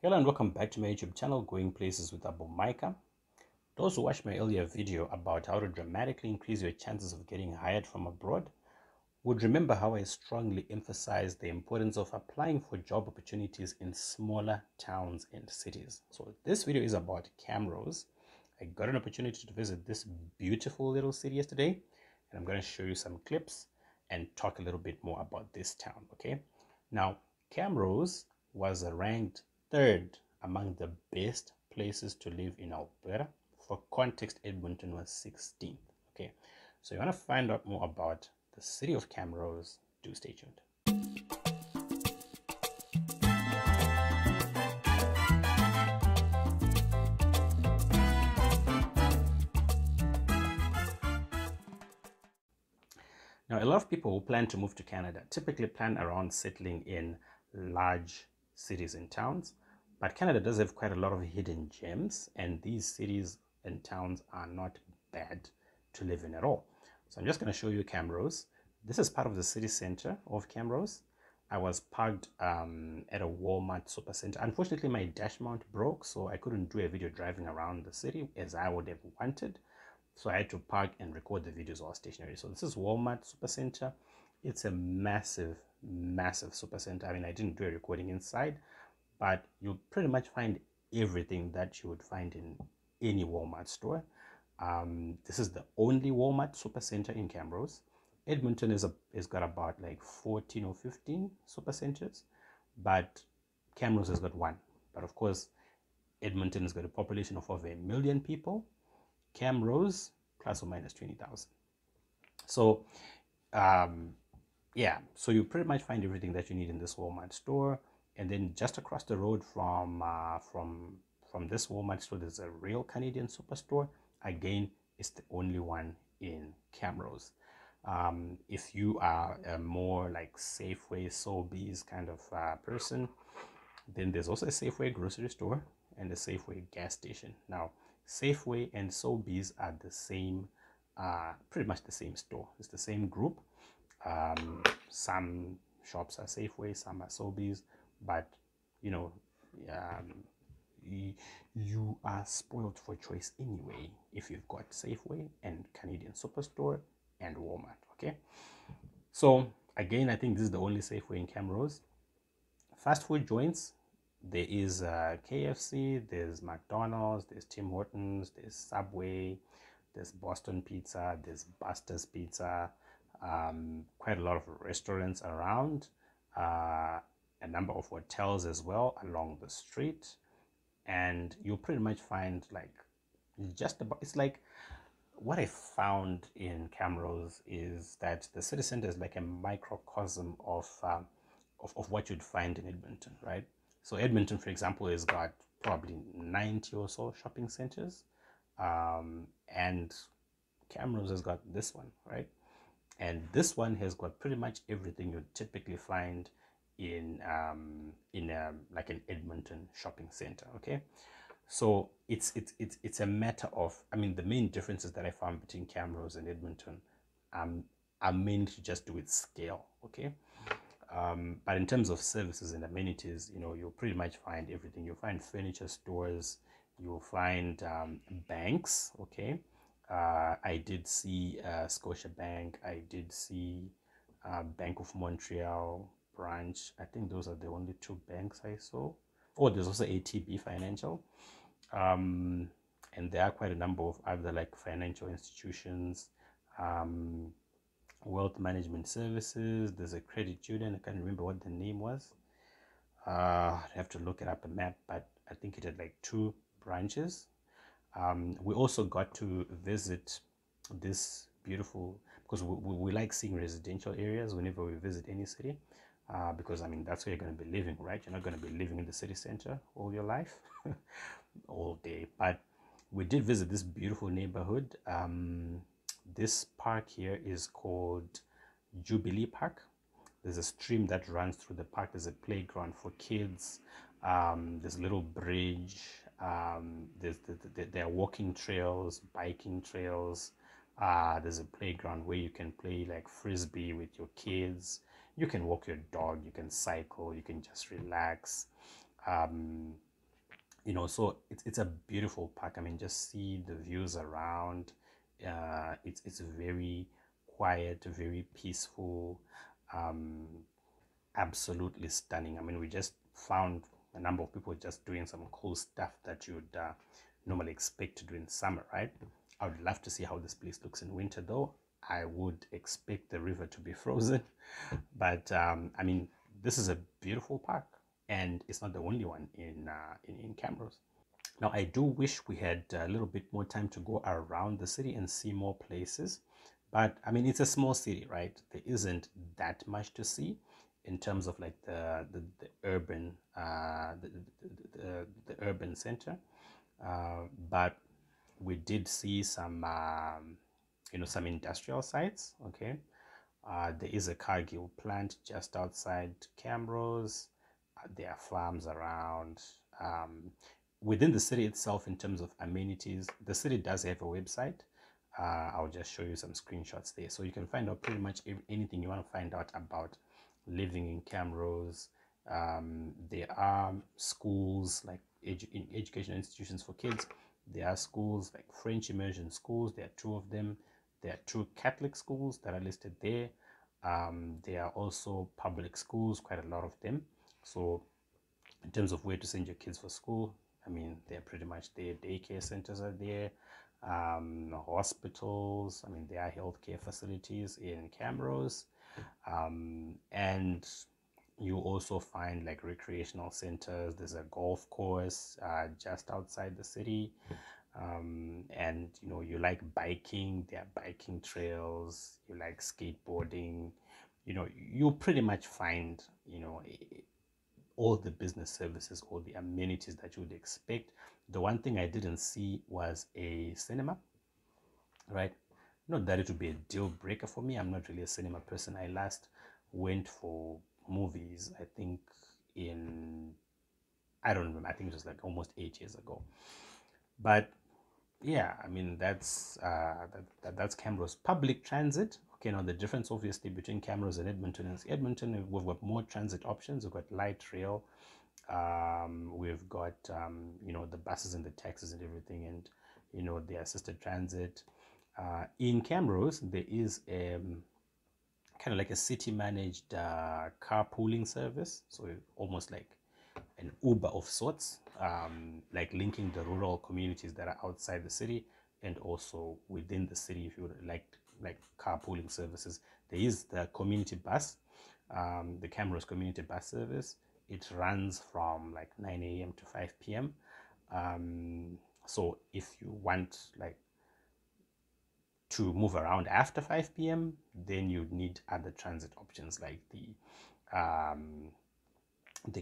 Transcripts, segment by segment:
Hello and welcome back to my YouTube channel, Going Places with Abu Micah. Those who watched my earlier video about how to dramatically increase your chances of getting hired from abroad would remember how I strongly emphasized the importance of applying for job opportunities in smaller towns and cities. So this video is about Camrose. I got an opportunity to visit this beautiful little city yesterday, and I'm going to show you some clips and talk a little bit more about this town. Okay, now Camrose was ranked third among the best places to live in Alberta. For context, Edmonton was 16th. Okay, so you want to find out more about the city of Camrose, do stay tuned. Now, a lot of people who plan to move to Canada typically plan around settling in large cities and towns, but Canada does have quite a lot of hidden gems, and these cities and towns are not bad to live in at all. So I'm just going to show you Camrose. This is part of the city center of Camrose. I was parked at a Walmart Supercenter. Unfortunately, my dash mount broke, so I couldn't do a video driving around the city as I would have wanted. So I had to park and record the videos while stationary. So this is Walmart Supercenter. It's a massive, massive Supercenter. I mean, I didn't do a recording inside, but you'll pretty much find everything that you would find in any Walmart store. This is the only Walmart Supercenter in Camrose. Edmonton is got about like 14 or 15 Supercenters, but Camrose has got one. But of course, Edmonton has got a population of over 1 million people. Camrose plus or minus 20,000. So yeah, so you pretty much find everything that you need in this Walmart store. And then just across the road from this Walmart store, there's a real Canadian superstore. Again, it's the only one in Camrose. If you are a more like Safeway, Sobeys kind of person, then there's also a Safeway grocery store and a Safeway gas station. Now, Safeway and Sobeys are the same, pretty much the same store. It's the same group. Some shops are Safeway, some are Sobeys, but you know, you are spoiled for choice anyway if you've got Safeway and Canadian Superstore and Walmart. Okay, so again, I think this is the only Safeway in Camrose. Fast food joints, there is KFC, there's McDonald's, there's Tim Hortons, there's Subway, there's Boston Pizza, there's Buster's Pizza, quite a lot of restaurants around, a number of hotels as well along the street, and you'll pretty much find like just about, it's like what I found in Camrose is that the city center is like a microcosm of what you'd find in Edmonton, right? So Edmonton, for example, has got probably 90 or so shopping centers, and Camrose has got this one, right? And this one has got pretty much everything you'd typically find in like an Edmonton shopping center. Okay, so it's a matter of, I mean, the main differences that I found between Camrose and Edmonton are mainly to just do with scale. Okay. But in terms of services and amenities, you know, you'll pretty much find everything. You'll find furniture stores, you'll find banks. Okay, I did see Scotiabank, I did see Bank of Montreal branch. I think those are the only two banks I saw. Oh, there's also ATB Financial, and there are quite a number of other like financial institutions, wealth management services. There's a credit union. I can't remember what the name was. I have to look it up a map, but I think it had like 2 branches. We also got to visit this beautiful, because we like seeing residential areas whenever we visit any city, because I mean, that's where you're going to be living, right? You're not going to be living in the city center all your life, all day. But we did visit this beautiful neighborhood. This park here is called Jubilee Park. There's a stream that runs through the park. There's a playground for kids. There's a little bridge. There are walking trails, biking trails. There's a playground where you can play like frisbee with your kids. You can walk your dog. You can cycle. You can just relax. So it's a beautiful park. I mean, just see the views around. It's very quiet, very peaceful, um, absolutely stunning. I mean, we just found a number of people just doing some cool stuff that you'd normally expect to do in summer, right? I would love to see how this place looks in winter, though. I would expect the river to be frozen, but I mean, this is a beautiful park, and it's not the only one in Camrose. Now, I do wish we had a little bit more time to go around the city and see more places. But I mean, it's a small city, right? There isn't that much to see in terms of like the urban the urban center. But we did see some some industrial sites. Okay, there is a Cargill plant just outside Camrose. There are farms around. Within the city itself, in terms of amenities, the city does have a website. I'll just show you some screenshots there. So you can find out pretty much anything you want to find out about living in Camrose. There are schools, like educational institutions for kids. There are schools like French immersion schools. There are two of them. There are two Catholic schools that are listed there. There are also public schools, quite a lot of them. So in terms of where to send your kids for school, I mean, they're pretty much there. Daycare centers are there, hospitals. I mean, there are healthcare facilities in Camrose. And you also find like recreational centers. There's a golf course just outside the city. And you like biking, there are biking trails. You like skateboarding, you pretty much find all the business services, all the amenities that you would expect. The one thing I didn't see was a cinema, right? Not that it would be a deal breaker for me. I'm not really a cinema person. I last went for movies, I think I don't remember, I think it was like almost 8 years ago. But yeah, I mean, that's Camrose. Public transit. Okay, now the difference obviously between Camrose and Edmonton is Edmonton, we've got more transit options. We've got light rail, we've got the buses and the taxis and everything, and the assisted transit. In Camrose, there is kind of like a city managed carpooling service, so almost like an Uber of sorts, like linking the rural communities that are outside the city and also within the city. If you would like carpooling services, there is the community bus, the Camrose community bus service. It runs from like 9 a.m. to 5 p.m. So if you want like to move around after 5 p.m., then you need other transit options like the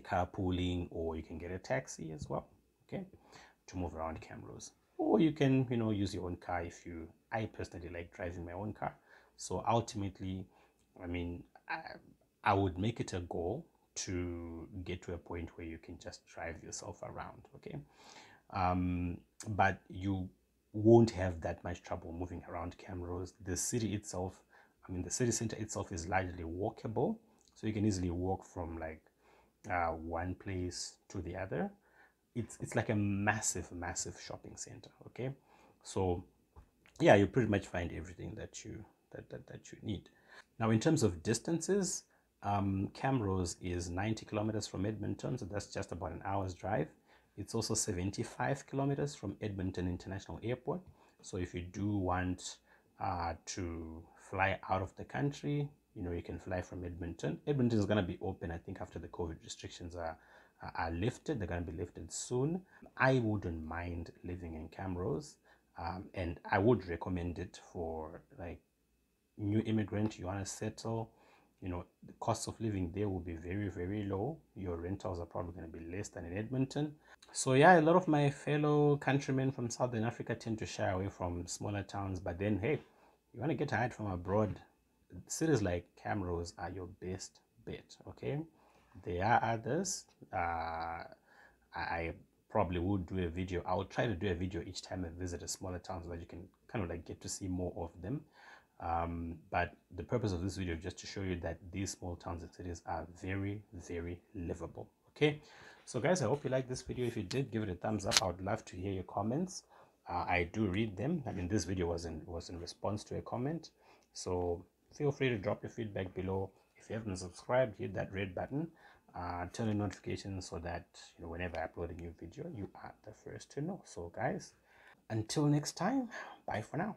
carpooling, or you can get a taxi as well, okay, to move around Camrose. Or you can use your own car. I personally like driving my own car, so ultimately, I mean, I would make it a goal to get to a point where you can just drive yourself around, okay. But you won't have that much trouble moving around Camrose. The city itself, I mean, the city center itself is largely walkable, so you can easily walk from like one place to the other. It's like a massive shopping center, okay. So yeah, you pretty much find everything that you need. Now, in terms of distances, Camrose is 90 kilometers from Edmonton, so that's just about an hour's drive. It's also 75 kilometers from Edmonton International Airport. So if you do want to fly out of the country, you can fly from Edmonton. Edmonton is going to be open, I think, after the COVID restrictions are lifted. They're going to be lifted soon. I wouldn't mind living in Camrose, and I would recommend it for like new immigrant. You want to settle, the cost of living there will be very, very low. Your rentals are probably going to be less than in Edmonton. So yeah, a lot of my fellow countrymen from Southern Africa tend to shy away from smaller towns, but then hey, you want to get hired from abroad, cities like Camrose are your best bet, okay. There are others. I probably would do a video. I would try to do a video each time I visit a smaller town so that you can kind of like get to see more of them. But the purpose of this video is just to show you that these small towns and cities are very, very livable. Okay, so guys, I hope you liked this video. If you did, give it a thumbs up. I would love to hear your comments. I do read them. I mean, this video was in response to a comment, so feel free to drop your feedback below. If you haven't subscribed, hit that red button, turn on notifications so that whenever I upload a new video, you are the first to know. So guys, until next time, bye for now.